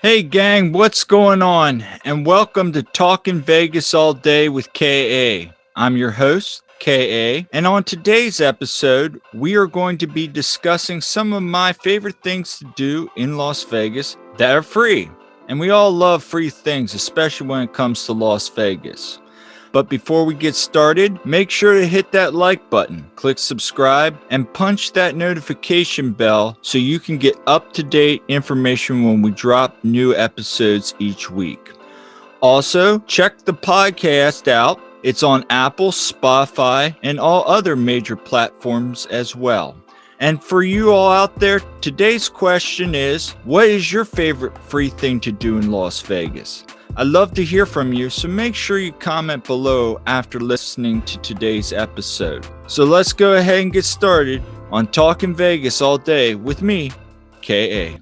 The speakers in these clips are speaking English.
Hey gang, what's going on? And welcome to Talkin Vegas All Day with KA. I'm your host, KA, and on today's episode, we are going to be discussing some of my favorite things to do in Las Vegas that are free. And we all love free things, especially when it comes to Las Vegas. But before we get started, make sure to hit that like button, click subscribe, and punch that notification bell so you can get up-to-date information when we drop new episodes each week. Also, check the podcast out. It's on Apple, Spotify, and all other major platforms as well. And for you all out there, today's question is, what is your favorite free thing to do in Las Vegas? I'd love to hear from you, so make sure you comment below after listening to today's episode. So let's go ahead and get started on Talkin Vegas All Day with me, KA.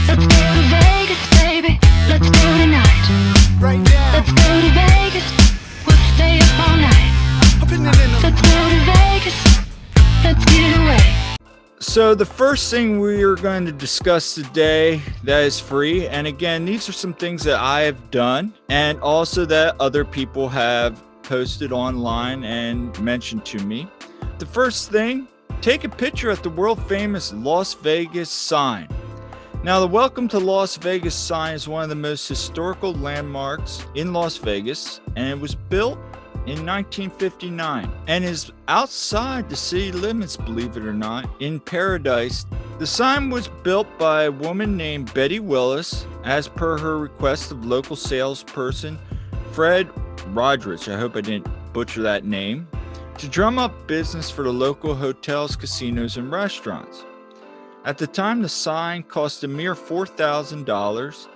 Let's go to Vegas, baby. Let's go tonight. Right now. Let's go to Vegas. We'll stay up all night. Up in the Let's go to Vegas. Let's get away. So the first thing we are going to discuss today that is free, and again, these are some things that I have done and also that other people have posted online and mentioned to me. The first thing, take a picture at the world famous Las Vegas sign. Now, the Welcome to Las Vegas sign is one of the most historical landmarks in Las Vegas, and it was built in 1959 and is outside the city limits, believe it or not, in Paradise. The sign was built by a woman named Betty Willis as per her request of local salesperson Fred Rodrich, I hope I didn't butcher that name, to drum up business for the local hotels, casinos, and restaurants. At the time, the sign cost a mere $4,000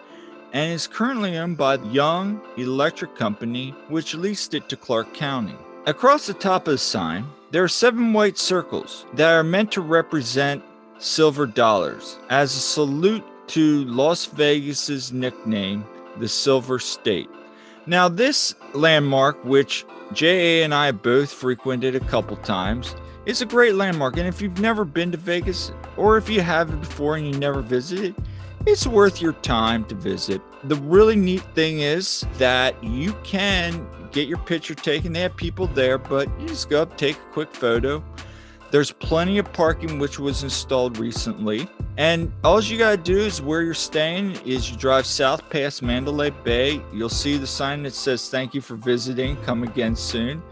and is currently owned by the Young Electric Company, which leased it to Clark County. Across the top of the sign, there are 7 white circles that are meant to represent silver dollars as a salute to Las Vegas's nickname, the Silver State. Now, this landmark, which JA and I both frequented a couple times, is a great landmark. And if you've never been to Vegas, or if you have before and you never visited, it's worth your time to visit. The really neat thing is that you can get your picture taken. They have people there, but you just go up, take a quick photo. There's plenty of parking, which was installed recently. And all you gotta do is where you're staying is you drive south past Mandalay Bay. You'll see the sign that says, "Thank you for visiting, come again soon."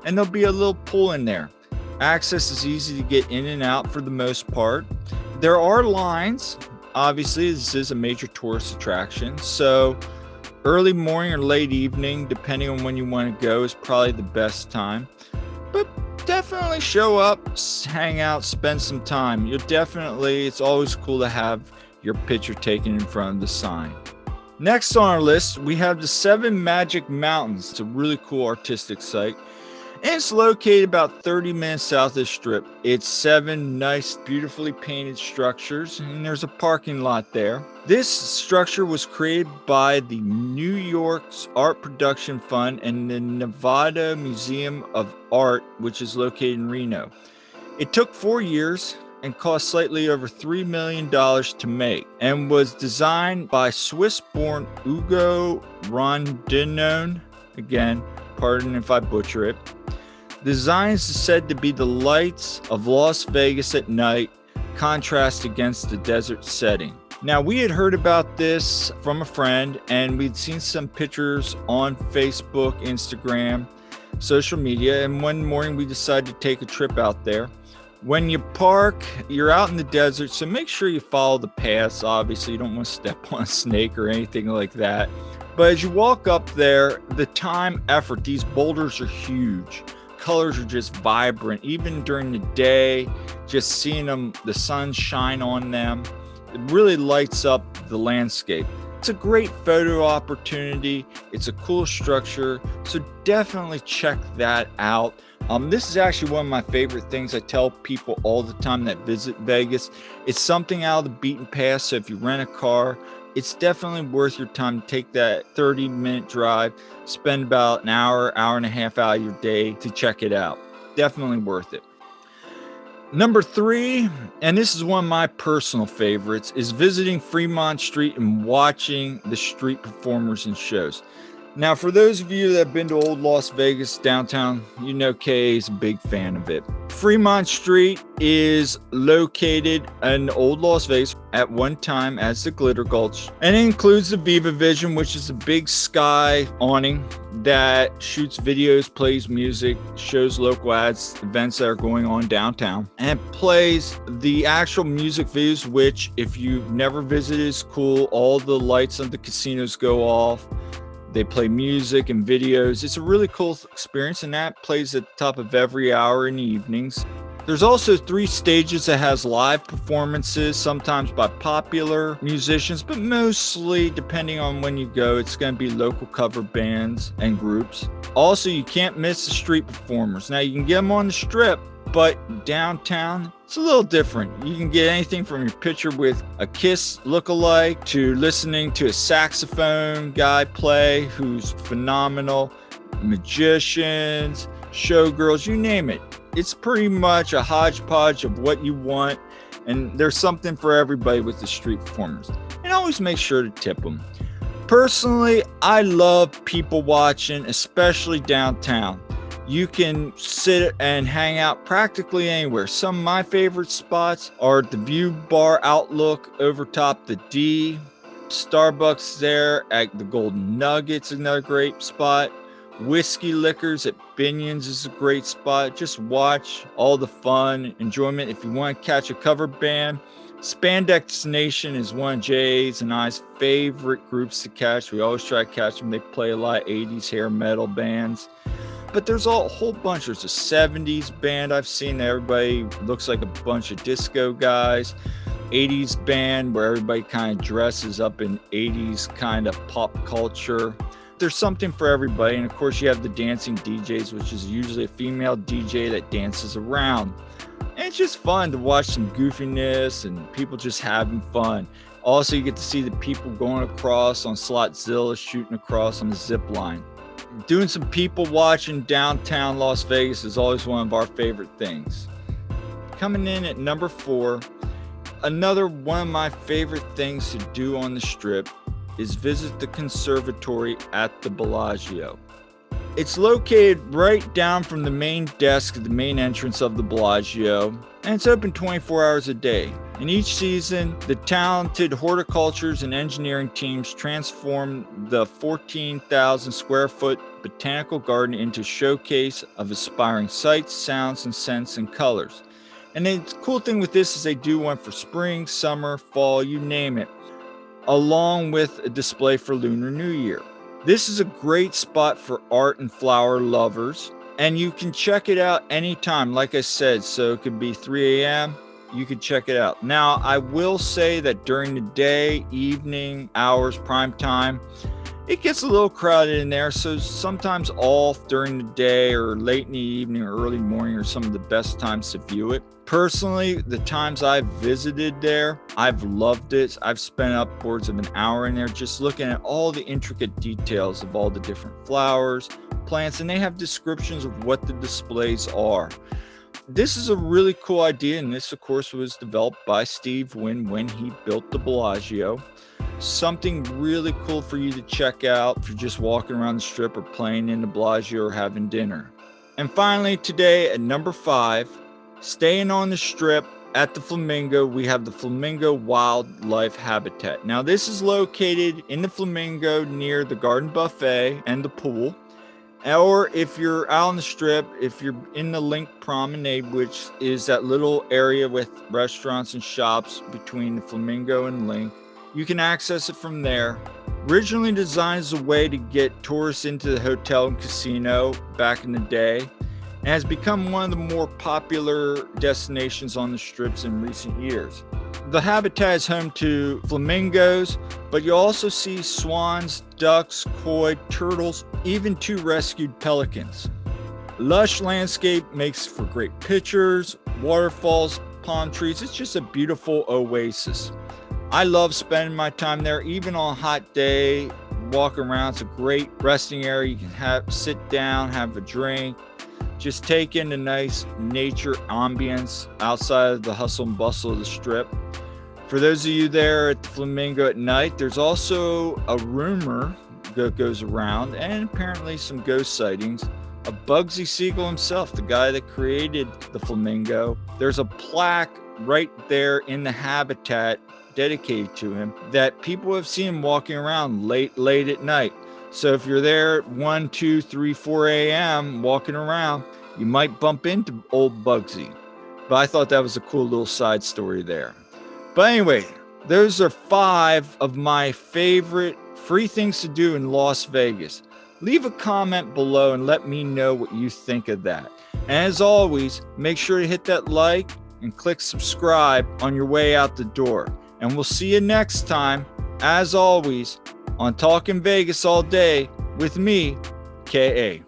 And there'll be a little pool in there. Access is easy to get in and out for the most part. There are lines. Obviously, this is a major tourist attraction, so early morning or late evening, depending on when you want to go, is probably the best time. But definitely show up, hang out, spend some time. It's always cool to have your picture taken in front of the sign. Next on our list, we have the 7 Magic Mountains. It's a really cool artistic site. And it's located about 30 minutes south of the Strip. It's 7 nice, beautifully painted structures, and there's a parking lot there. This structure was created by the New York's Art Production Fund and the Nevada Museum of Art, which is located in Reno. It took 4 years and cost slightly over $3 million to make, and was designed by Swiss-born Ugo Rondinone. Again, pardon if I butcher it. The design is said to be the lights of Las Vegas at night, contrast against the desert setting. Now, we had heard about this from a friend, and we'd seen some pictures on Facebook, Instagram, social media, and one morning we decided to take a trip out there. When you park, you're out in the desert, so make sure you follow the paths. Obviously, you don't want to step on a snake or anything like that. But as you walk up there, the time, effort, these boulders are huge. Colors are just vibrant. Even during the day, just seeing them, the sun shine on them, it really lights up the landscape. It's a great photo opportunity. It's a cool structure. So definitely check that out. This is actually one of my favorite things I tell people all the time that visit Vegas. It's something out of the beaten path. So if you rent a car, it's definitely worth your time to take that 30-minute drive, spend about an hour, hour and a half out of your day to check it out. Definitely worth it. Number 3, and this is one of my personal favorites, is visiting Fremont Street and watching the street performers and shows. Now, for those of you that have been to old Las Vegas downtown, you know Kay is a big fan of it. Fremont Street is located in old Las Vegas at one time as the Glitter Gulch, and it includes the Viva Vision, which is a big sky awning that shoots videos, plays music, shows local ads, events that are going on downtown, and plays the actual music videos, which if you've never visited is cool. All the lights of the casinos go off. They play music and videos. It's a really cool experience, and that plays at the top of every hour in the evenings. There's also 3 stages that has live performances, sometimes by popular musicians, but mostly, depending on when you go, it's going to be local cover bands and groups. Also, you can't miss the street performers. Now, you can get them on the strip, but downtown, it's a little different. You can get anything from your picture with a Kiss lookalike to listening to a saxophone guy play who's phenomenal, magicians, showgirls, you name it. It's pretty much a hodgepodge of what you want, and there's something for everybody with the street performers. And always make sure to tip them. Personally, I love people watching, especially downtown. You can sit and hang out practically anywhere. Some of my favorite spots are the View Bar Outlook over top the D. Starbucks there at the Golden Nuggets, another great spot. Whiskey Liquors at Binion's is a great spot. Just watch all the fun, enjoyment. If you want to catch a cover band, Spandex Nation is one of Jay's and I's favorite groups to catch. We always try to catch them. They play a lot of 80s hair metal bands. But there's a whole bunch. There's a 70s band I've seen that everybody looks like a bunch of disco guys. 80s band where everybody kind of dresses up in 80s kind of pop culture. There's something for everybody. And of course you have the dancing DJs, which is usually a female DJ that dances around. And it's just fun to watch some goofiness and people just having fun. Also, you get to see the people going across on Slotzilla, shooting across on the zip line. Doing some people watching downtown Las Vegas is always one of our favorite things. Coming in at number 4, another one of my favorite things to do on the Strip is visit the conservatory at the Bellagio. It's located right down from the main desk at the main entrance of the Bellagio, and it's open 24 hours a day. In each season, the talented horticultures and engineering teams transform the 14,000 square foot botanical garden into a showcase of aspiring sights, sounds, and scents and colors. And the cool thing with this is they do one for spring, summer, fall, you name it, along with a display for Lunar New Year. This is a great spot for art and flower lovers, and you can check it out anytime, like I said, so it could be 3 a.m., you could check it out. Now, I will say that during the day, evening hours, prime time, it gets a little crowded in there, so sometimes off during the day or late in the evening or early morning are some of the best times to view it. Personally, the times I've visited there, I've loved it. I've spent upwards of an hour in there just looking at all the intricate details of all the different flowers, plants, and they have descriptions of what the displays are. This is a really cool idea, and this, of course, was developed by Steve Wynn when he built the Bellagio. Something really cool for you to check out if you're just walking around the Strip or playing in the Bellagio or having dinner. And finally, today at number 5, staying on the Strip at the Flamingo, we have the Flamingo Wildlife Habitat. Now, this is located in the Flamingo near the Garden Buffet and the pool. Or if you're out on the Strip, if you're in the Link Promenade, which is that little area with restaurants and shops between the Flamingo and Link, you can access it from there. Originally designed as a way to get tourists into the hotel and casino back in the day, and has become one of the more popular destinations on the Strips in recent years. The habitat is home to flamingos, but you also see swans, ducks, koi, turtles, even 2 rescued pelicans. Lush landscape makes for great pictures, waterfalls, palm trees. It's just a beautiful oasis. I love spending my time there, even on a hot day, walk around. It's a great resting area. You can sit down, have a drink, just take in the nice nature ambience outside of the hustle and bustle of the strip. For those of you there at the Flamingo at night, there's also a rumor that goes around, and apparently some ghost sightings, of Bugsy Siegel himself, the guy that created the Flamingo. There's a plaque right there in the habitat dedicated to him that people have seen him walking around late at night. So if you're there at 1, 2, 3, 4 a.m. walking around, you might bump into old Bugsy. But I thought that was a cool little side story there. But anyway, those are 5 of my favorite free things to do in Las Vegas. Leave a comment below and let me know what you think of that. And as always, make sure to hit that like and click subscribe on your way out the door. And we'll see you next time, as always, on Talkin' Vegas All Day with me, K.A.